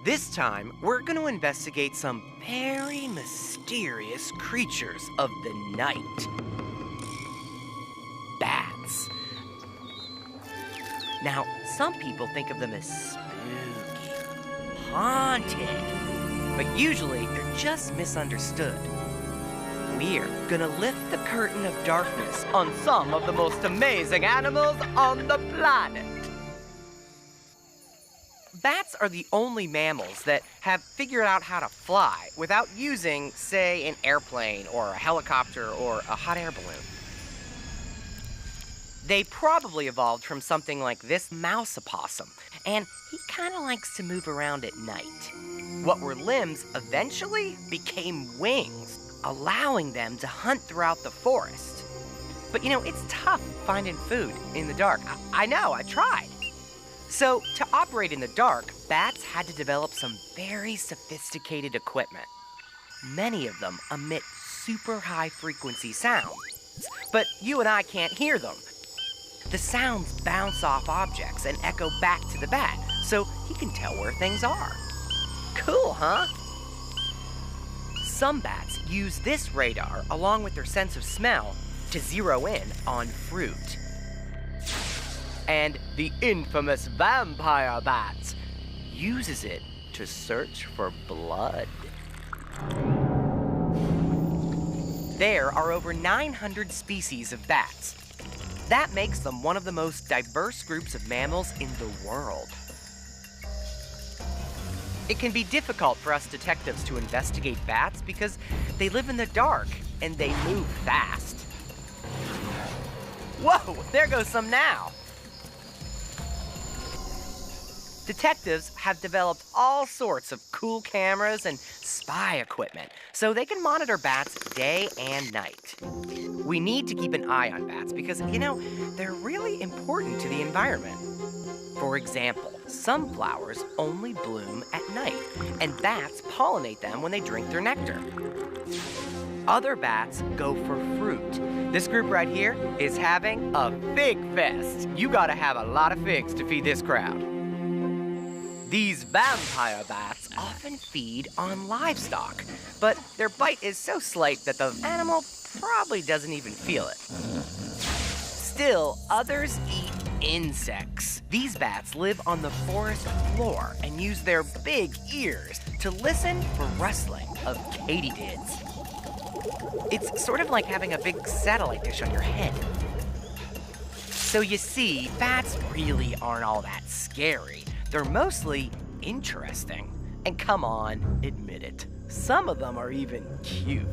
This time, we're going to investigate some very mysterious creatures of the night. Bats. Now, some people think of them as spooky, haunted, but usually they're just misunderstood. We're gonna lift the curtain of darkness on some of the most amazing animals on the planet. Bats are the only mammals that have figured out how to fly without using, say, an airplane or a helicopter or a hot air balloon. They probably evolved from something like this mouse opossum, and he kind of likes to move around at night. What were limbs eventually became wings, allowing them to hunt throughout the forest. But it's tough finding food in the dark. I know, I tried. So, to operate in the dark, bats had to develop some very sophisticated equipment. Many of them emit super high frequency sounds, but you and I can't hear them. The sounds bounce off objects and echo back to the bat, so he can tell where things are. Cool, huh? Some bats use this radar, along with their sense of smell, to zero in on fruit. And the infamous vampire bat uses it to search for blood. There are over 900 species of bats. That makes them one of the most diverse groups of mammals in the world. It can be difficult for us detectives to investigate bats because they live in the dark and they move fast. Whoa, there goes some now. Detectives have developed all sorts of cool cameras and spy equipment so they can monitor bats day and night. We need to keep an eye on bats because, they're really important to the environment. For example, some flowers only bloom at night, and bats pollinate them when they drink their nectar. Other bats go for fruit. This group right here is having a fig fest. You gotta have a lot of figs to feed this crowd. These vampire bats often feed on livestock, but their bite is so slight that the animal probably doesn't even feel it. Still, others eat insects. These bats live on the forest floor and use their big ears to listen for rustling of katydids. It's sort of like having a big satellite dish on your head. So you see, bats really aren't all that scary. They're mostly interesting. And come on, admit it. Some of them are even cute.